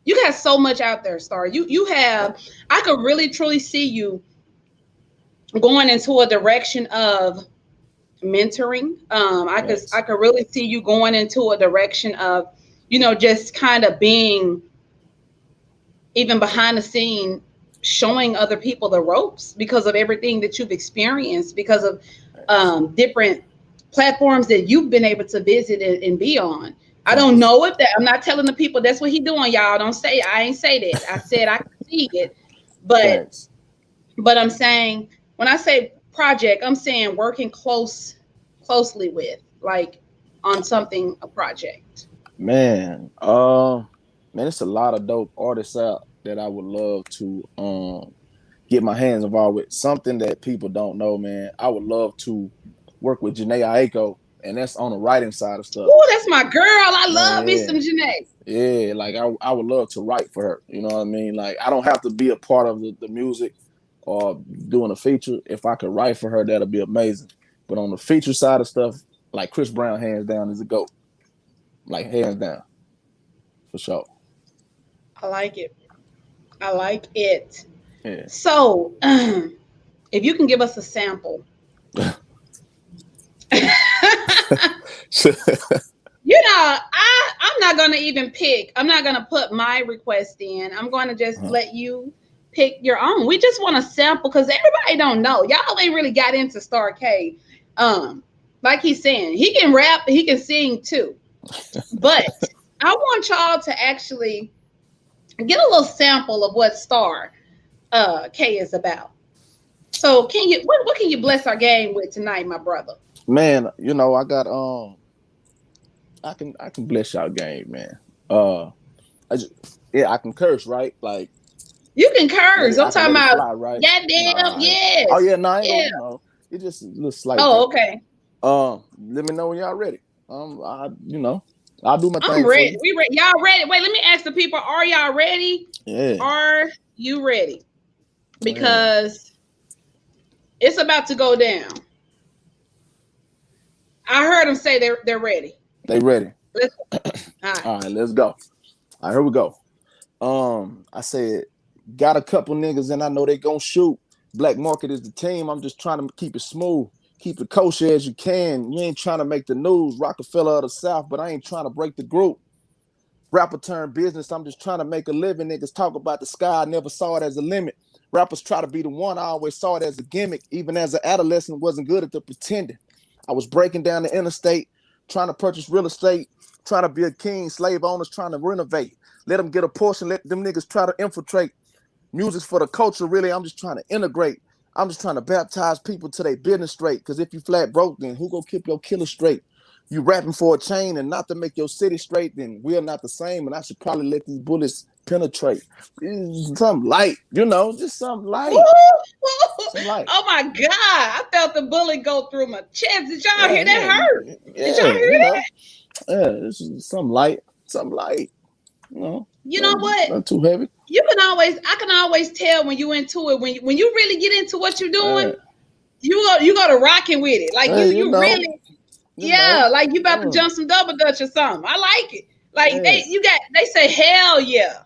you got so much out there, Starr. You have. I could really truly see you going into a direction of mentoring. I Thanks. could really see you going into a direction of, just kind of being even behind the scene, showing other people the ropes because of everything that you've experienced, because of Thanks. different platforms that you've been able to visit and be on. I don't Thanks. know if that. I'm not telling the people that's what he doing, y'all. Don't say, I ain't say that. I said I can see it, but Thanks. I'm saying, when I say project, I'm saying working closely with, like, on something, a project. Man, man, it's a lot of dope artists out that I would love to get my hands involved with. Something that people don't know, man. I would love to work with Janae Aiko, and that's on the writing side of stuff. Oh, that's my girl. I Man, love me yeah. some Janae. Yeah, like I would love to write for her. You know what I mean? Like, I don't have to be a part of the music or doing a feature. If I could write for her, that'd be amazing. But on the feature side of stuff, like Chris Brown, hands down, is a GOAT. Like, hands down, for sure. I like it. I like it. Yeah. So, if you can give us a sample. I'm not gonna even pick. I'm not gonna put my request in. I'm gonna just let you pick your own. We just want to sample, because everybody don't know. Y'all ain't really got into Starr K. Um, like he's saying, he can rap, he can sing too. But I want y'all to actually get a little sample of what Starr K is about. So, can you what can you bless our game with tonight, my brother? Man, I got I can bless y'all game, man. I just, yeah, I can curse, right? Like, You can curse. I'm I can talking let it about fly, right? goddamn Nah. Oh yes. yeah, no, I ain't Yeah. gonna, it's just a little slight Oh, thing. okay. Let me know when y'all ready. I'll do my I'm thing for ready. you. We ready. Y'all ready? Wait, let me ask the people, are y'all ready? Yeah. Are you ready? Yeah. Because it's about to go down. I heard them say they're ready. They ready. Let's go. All right. All right, let's go. All right, here we go. I said, got a couple niggas and I know they gonna shoot. Black Market is the team. I'm just trying to keep it smooth. Keep it kosher as you can. You ain't trying to make the news. Rockefeller of the South, but I ain't trying to break the group. Rapper turn business. I'm just trying to make a living. Niggas talk about the sky. I never saw it as a limit. Rappers try to be the one. I always saw it as a gimmick. Even as an adolescent, wasn't good at the pretending. I was breaking down the interstate, trying to purchase real estate, trying to be a king. Slave owners trying to renovate. Let them get a portion. Let them niggas try to infiltrate. Music's for the culture, really. I'm just trying to integrate. I'm just trying to baptize people to their business straight. Because if you flat broke, then who gonna keep your killer straight? You rapping for a chain and not to make your city straight, then we're not the same. And I should probably let these bullets penetrate. Something light, just something light. Some light. Oh my God. I felt the bullet go through my chest. Did y'all hear that Yeah, hurt? Did y'all hear that? Yeah, this is something light. Something light. You know what? Not too heavy. I can always tell when you into it, when you really get into what you're doing, Yeah. you go to rocking with it. Like you really, like you about to jump some double dutch or something. I like it. Like they say hell yeah.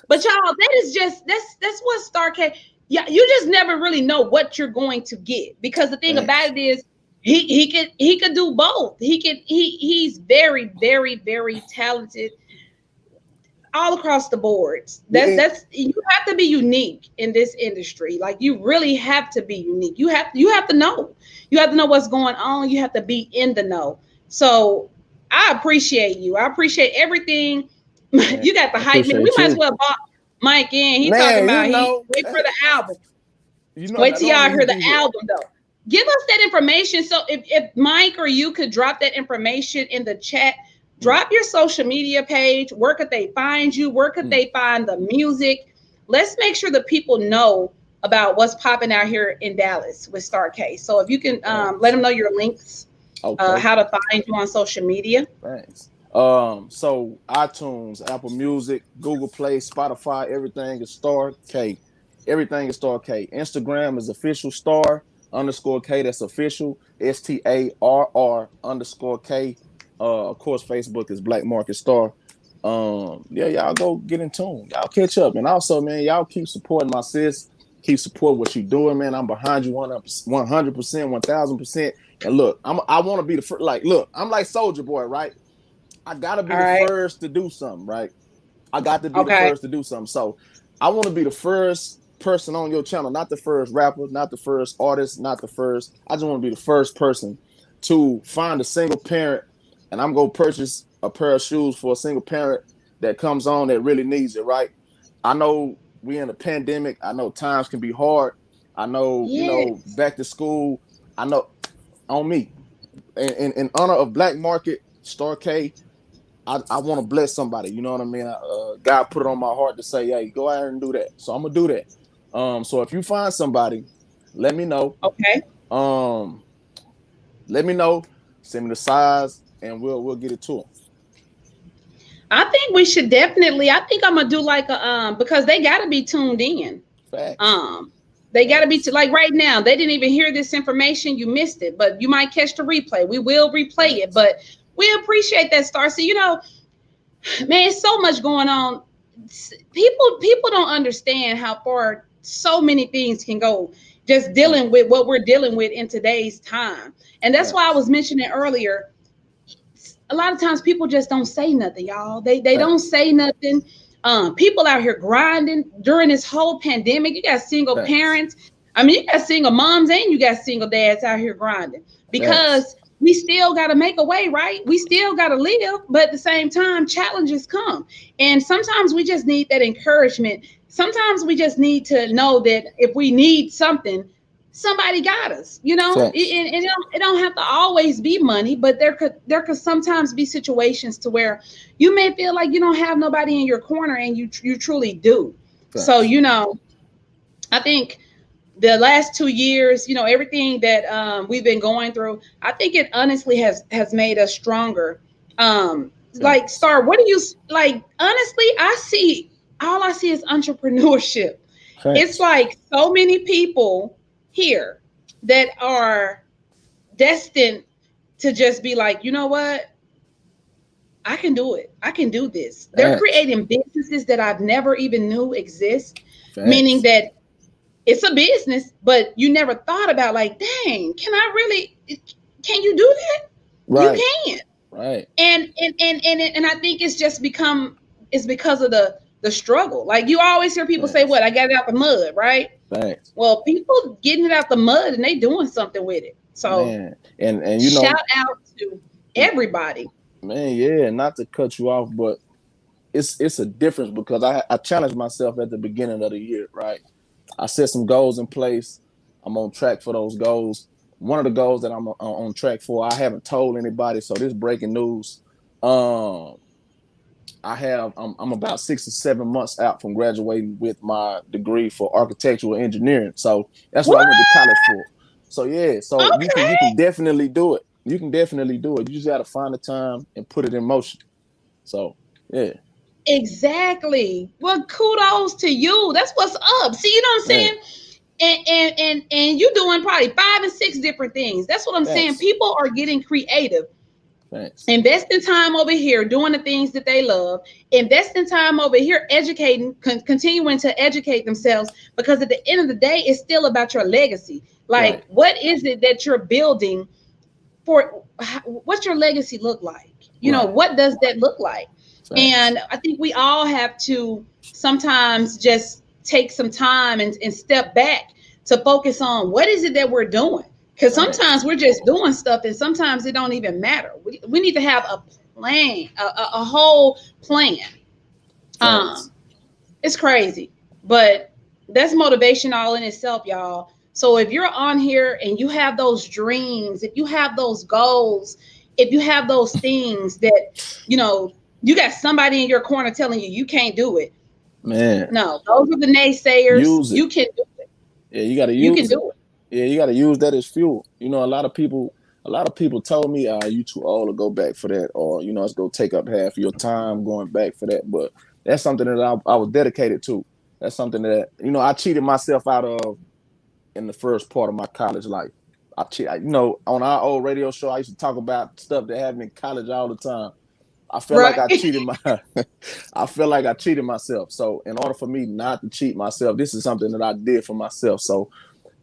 But y'all, that's what Starr K. Yeah, you just never really know what you're going to get, because the thing about it is he could do both. He's very, very, very talented all across the boards. That's you have to be unique in this industry. Like you really have to be unique. You have to know. You have to know what's going on. You have to be in the know. So I appreciate you. I appreciate everything. You got the hype man. We might as well bought Mike in. He talking about wait for the album. Wait till y'all hear the album though. Give us that information. So if Mike or you could drop that information in the chat, drop your social media page. Where could they find you? Where could they find the music? Let's make sure the people know about what's popping out here in Dallas with Starr K. So if you can let them know your links, how to find you on social media. Thanks. So iTunes, Apple Music, Google Play, Spotify, everything is Starr K. Everything is Starr K. Instagram is official Starr_K. That's official. STARR_K. Of course, Facebook is Black Market Starr. Y'all go get in tune. Y'all catch up. And also, man, y'all keep supporting my sis. Keep supporting what you're doing, man. I'm behind you 100%, 1000%. And look, I want to be the first. Like, look, I'm like Soldier Boy, right? I gotta be the first to do something, right? I got to be the first to do something. So I want to be the first person on your channel, not the first rapper, not the first artist, not the first. I just want to be the first person to find a single parent, and I'm gonna purchase a pair of shoes for a single parent that comes on that really needs it, right? I know we in a pandemic. I know times can be hard. I know, back to school. I know on me. In honor of Black Market, Starr K, I want to bless somebody. You know what I mean? God put it on my heart to say, hey, go out and do that. So I'm going to do that. So if you find somebody, let me know. Okay. Let me know. Send me the size, and we'll get it to them. I think we should definitely. I think I'm gonna do like a because they gotta be tuned in. Facts. They gotta be like right now. They didn't even hear this information. You missed it, but you might catch the replay. We will replay it, but we appreciate that, Starr. So man, so much going on. People don't understand how far so many things can go. Just dealing with what we're dealing with in today's time, and that's why I was mentioning earlier. A lot of times people just don't say nothing, y'all. They don't say nothing. People out here grinding during this whole pandemic. You got single parents. I mean, you got single moms and you got single dads out here grinding because we still got to make a way, right? We still got to live, but at the same time, challenges come. And sometimes we just need that encouragement. Sometimes we just need to know that if we need something, somebody got us, it don't have to always be money, but there could sometimes be situations to where you may feel like you don't have nobody in your corner and you truly do. So I think the last 2 years, everything that we've been going through, I think it honestly has made us stronger. Like Starr, what do you like? Honestly, all I see is entrepreneurship. It's like so many people here that are destined to just be like, you know what? I can do it. I can do this. They're Facts. creating businesses that I've never even knew exist, meaning Facts. that it's a business, but you never thought about like, dang, can I really? Can you do that? You Right. can. Right. And I think it's just become it's because of the struggle. Like you always hear people say, Facts. "What I got it out the mud," right? Facts. Well, people getting it out the mud and they doing something with it. So Man. And you shout know, out to everybody. man, yeah, not to cut you off, but it's a difference because I challenged myself at the beginning of the year, right? I set some goals in place. I'm on track for those goals. One of the goals that I'm on track for, I haven't told anybody, so this breaking news. Um, I'm about 6 or 7 months out from graduating with my degree for architectural engineering. So that's what I What? went to college for. So yeah, so you can Okay. definitely do it. You can definitely do it. You just got to find the time and put it in motion. So yeah, Exactly. Well, kudos to you. That's what's up. See, you know what I'm man, saying? And you doing probably 5 and 6 different things. That's what I'm saying. thanks, People are getting creative. thanks, Investing time over here doing the things that they love, investing time over here educating, continuing to educate themselves, because at the end of the day it's still about your legacy. Like, right, what is it that you're building for? What's your legacy look like? right, What does that look like? thanks, And I think we all have to sometimes just take some time and step back to focus on what is it that we're doing, because thanks, sometimes we're just doing stuff and sometimes it don't even matter. We need to have a plan, a whole plan. thanks, um it's crazy, but that's motivation all in itself, y'all. So if you're on here and you have those dreams, if you have those goals, if you have those things that, you know, you got somebody in your corner telling you you can't do it. man. No, those are the naysayers. Use it. You can do it. Yeah, you got to You can use it. do it. Yeah, you got to use that as fuel. You know, a lot of people told me, you too old to go back for that, or it's gonna take up half of your time going back for that." But that's something that I was dedicated to. That's something that I cheated myself out of in the first part of my college life. On our old radio show, I used to talk about stuff that happened in college all the time. I felt like Right. I cheated my I feel like I cheated myself. So in order for me not to cheat myself, this is something that I did for myself. So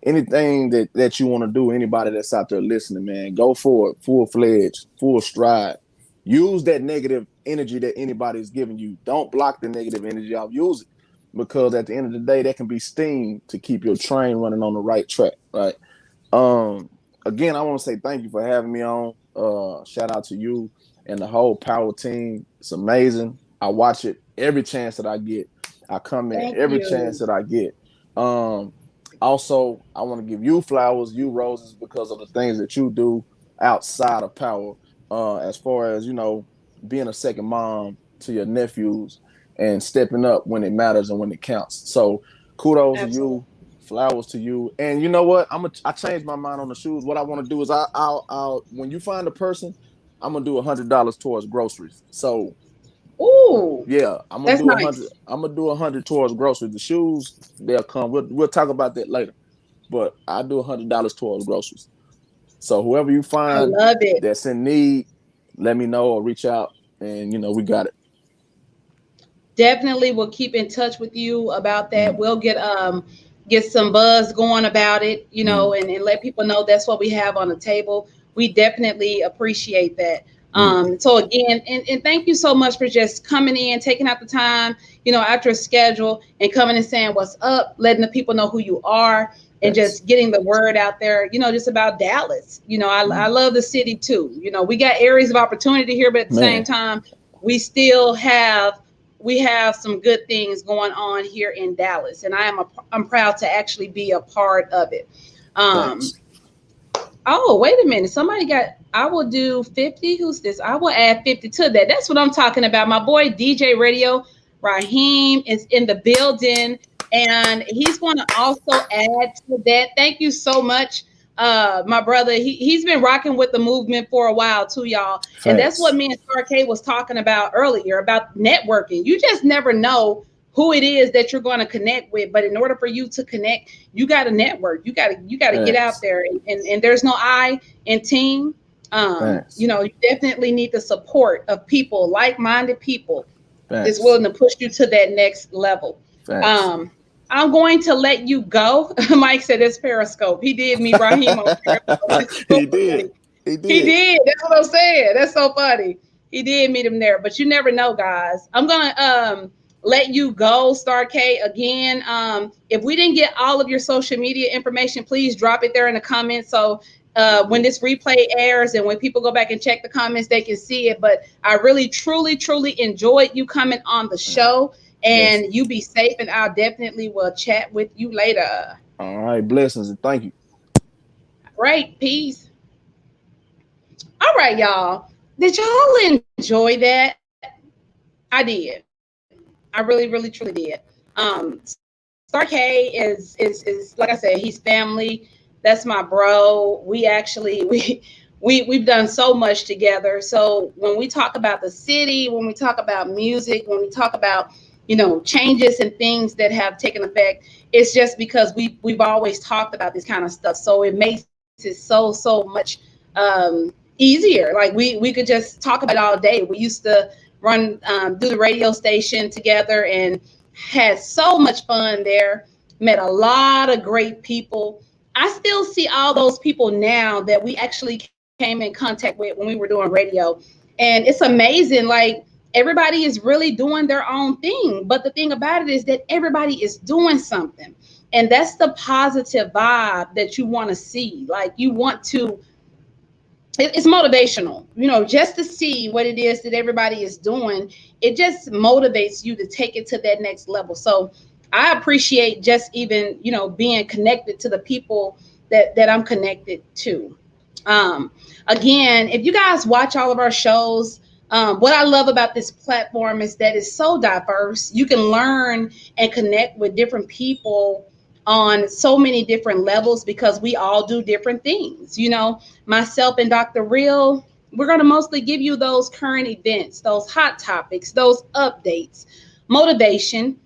anything that you want to do, anybody that's out there listening, man, go for it, full fledged, full stride. Use that negative energy that anybody is giving you. Don't block the negative energy off. Use it, because at the end of the day, that can be steam to keep your train running on the right track, right? Um, Again, I want to say thank you for having me on. Shout out to you and the whole Power team. It's amazing. I watch it every chance that I get. I come in Thank every chance you. that I get. Um, Also, I want to give you flowers, you roses, because of the things that you do outside of Power. As far as being a second mom to your nephews and stepping up when it matters and when it counts. So, kudos to Absolutely. you, flowers to you. And you know what? I changed my mind on the shoes. What I want to do is I'll when you find a person, I'm gonna do $100 towards groceries. So Ooh, yeah, I'm gonna that's do 100. nice. I'm gonna do 100 towards groceries. The shoes, they'll come. We'll talk about that later. But I do $100 towards groceries. So whoever you I find love it. that's in need, let me know or reach out, and we got it. Definitely will keep in touch with you about that. Mm, We'll get some buzz going about it, mm, and let people know that's what we have on the table. We definitely appreciate that. mm. So again, and thank you so much for just coming in, taking out the time, after a schedule, and coming and saying what's up, letting the people know who you are, and Thanks. just getting the word out there, just about Dallas. I Mm. love the city too. We got areas of opportunity here, but at the same Man, time, we still have we have some good things going on here in Dallas, and I'm proud to actually be a part of it. Um, thanks. oh, wait a minute, somebody got. I will do 50. Who's this? I will add 50 to that. That's what I'm talking about. My boy DJ Radio Raheem is in the building, and he's going to also add to that. Thank you so much, my brother. He's been rocking with the movement for a while too, y'all. And that's what Thanks. me and Starr K was talking about earlier about networking. You just never know who it is that you're going to connect with, but in order for you to connect, you got to network. You got to get out Thanks. there, and there's no I in team. Thanks. You definitely need the support of people, like-minded people that's Thanks. willing to push you to that next level. Thanks. Um, I'm going to let you go. Mike said it's Periscope. He did me Raheem on Periscope. It's He super did. funny. He He did. did. That's what I'm saying. That's so funny. He did meet him there, but you never know, guys. I'm gonna let you go, Star K. Again, if we didn't get all of your social media information, please drop it there in the comments. So when this replay airs and when people go back and check the comments, they can see it. But I really, truly, truly enjoyed you coming on the show. Yes. And you be safe, and I'll definitely will chat with you later. All right. Blessings and thank you. Great. Peace. All right, y'all. Did y'all enjoy that? I did. I really, really, truly did. Star K is like I said, he's family. That's my bro. We actually we've done so much together. So when we talk about the city, when we talk about music, when we talk about changes and things that have taken effect, it's just because we've always talked about this kind of stuff. So it makes it so much easier. Like we could just talk about it all day. We used to run do the radio station together and had so much fun there. Met a lot of great people. I still see all those people now that we actually came in contact with when we were doing radio. And it's amazing. Like everybody is really doing their own thing. But the thing about it is that everybody is doing something. And that's the positive vibe that you want to see. Like you want to it's motivational, just to see what it is that everybody is doing. It just motivates you to take it to that next level. So I appreciate just even being connected to the people that I'm connected to. um Again, if you guys watch all of our shows, what I love about this platform is that it's so diverse. You can learn and connect with different people on so many different levels because we all do different things. Myself and Dr. Real, we're going to mostly give you those current events, those hot topics, those updates, motivation.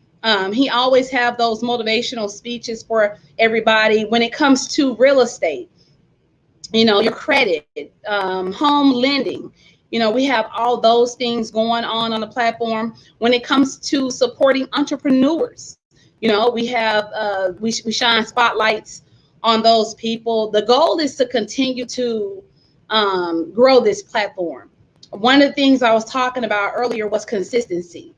He always have those motivational speeches for everybody when it comes to real estate, your credit, home lending. We have all those things going on the platform. When it comes to supporting entrepreneurs, we have we shine spotlights on those people. The goal is to continue to grow this platform. One of the things I was talking about earlier was consistency.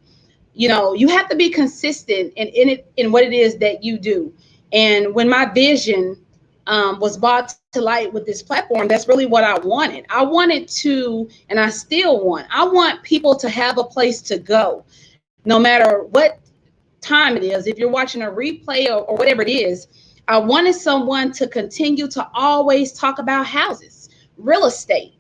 You have to be consistent in what it is that you do. And when my vision was brought to light with this platform, that's really what I wanted. I wanted to, and I want people to have a place to go, no matter what time it is. If you're watching a replay or whatever it is, I wanted someone to continue to always talk about houses, real estate,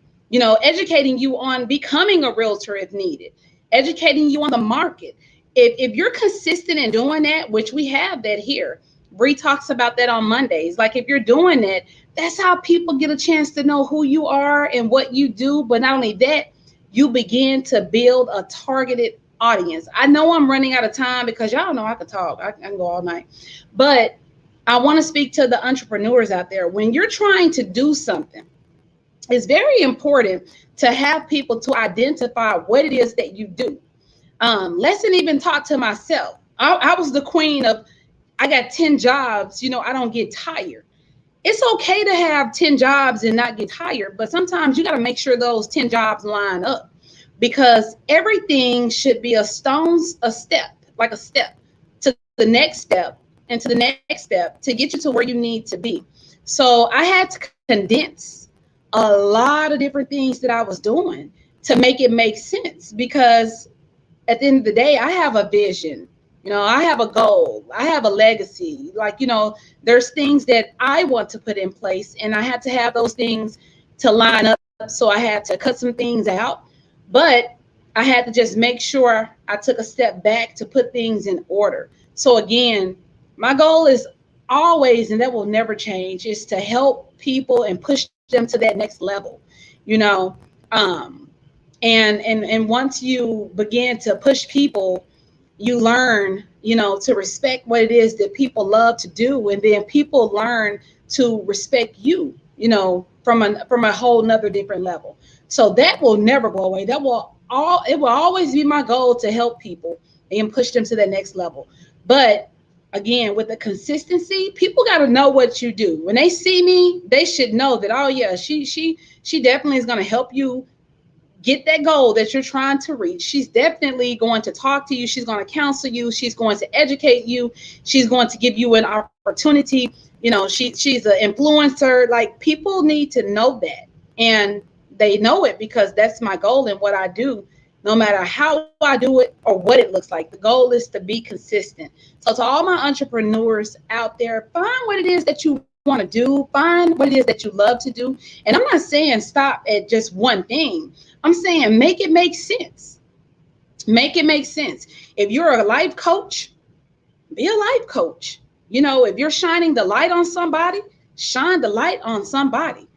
educating you on becoming a realtor if needed, educating you on the market. If you're consistent in doing that, which we have that here, Bree talks about that on Mondays. Like if you're doing that, that's how people get a chance to know who you are and what you do. But not only that, you begin to build a targeted audience. I know I'm running out of time because y'all know I could talk. I can go all night. But I want to speak to the entrepreneurs out there. When you're trying to do something, it's very important to have people to identify what it is that you do. Let's even talk to myself. I was the queen of, I got 10 jobs, I don't get tired. It's okay to have 10 jobs and not get tired, but sometimes you got to make sure those 10 jobs line up because everything should be a step, like a step to the next step and to the next step to get you to where you need to be. So I had to condense a lot of different things that I was doing to make it make sense because at the end of the day, I have a vision. I have a goal. I have a legacy. Like, there's things that I want to put in place, and I had to have those things to line up. So I had to cut some things out, but I had to just make sure I took a step back to put things in order. So again, my goal is always, and that will never change, is to help people and push them to that next level. You know, um, and once you begin to push people, you learn, to respect what it is that people love to do, and then people learn to respect you. from a whole nother different level. So that will never go away. It will always be my goal to help people and push them to the next level. But again, with the consistency, people got to know what you do. When they see me, they should know that, oh yeah, she definitely is going to help you get that goal that you're trying to reach. She's definitely going to talk to you. She's going to counsel you. She's going to educate you. She's going to give you an opportunity. She's an influencer. Like, people need to know that. And they know it because that's my goal and what I do, no matter how I do it or what it looks like. The goal is to be consistent. So to all my entrepreneurs out there, find what it is that you want to do. Find what it is that you love to do. And I'm not saying stop at just one thing. I'm saying make it make sense. Make it make sense. If you're a life coach, be a life coach. If you're shining the light on somebody, shine the light on somebody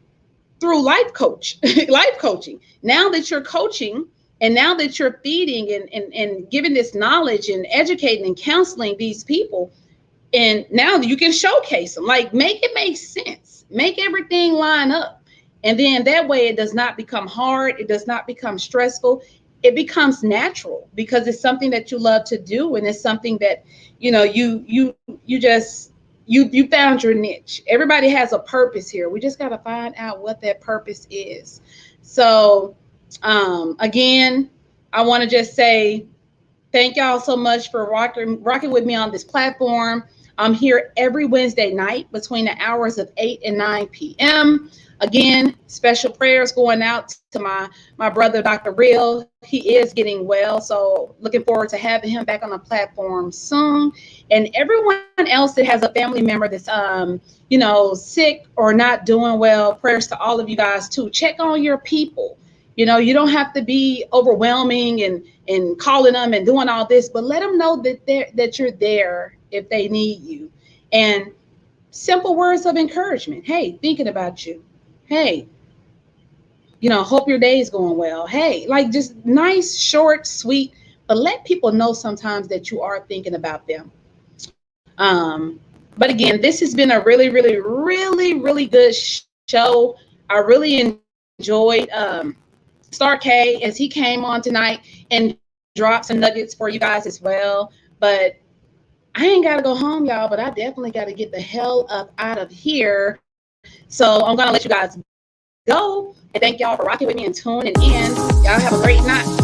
through life coaching. Now that you're coaching, and now that you're feeding and giving this knowledge and educating and counseling these people, and now you can showcase them. Like, make it make sense. Make everything line up. And then that way it does not become hard. It does not become stressful. It becomes natural because it's something that you love to do. And it's something that, you found your niche. Everybody has a purpose here. We just got to find out what that purpose is. So, again, I want to just say thank y'all so much for rocking with me on this platform. I'm here every Wednesday night between the hours of 8 and 9 p.m. Again, special prayers going out to my brother, Dr. Real. He is getting well, so looking forward to having him back on the platform soon. And everyone else that has a family member that's sick or not doing well, prayers to all of you guys too. Check on your people. You don't have to be overwhelming and calling them and doing all this, but let them know that you're there if they need you. And simple words of encouragement. Hey, thinking about you. Hey, hope your day is going well. Hey, like, just nice, short, sweet, but let people know sometimes that you are thinking about them. But again, this has been a really, really, really, really good show. I really enjoyed Starr K as he came on tonight and dropped some nuggets for you guys as well. But I ain't got to go home, y'all, but I definitely got to get the hell up out of here. So I'm going to let you guys go. And thank y'all for rocking with me and tuning in. Y'all have a great night.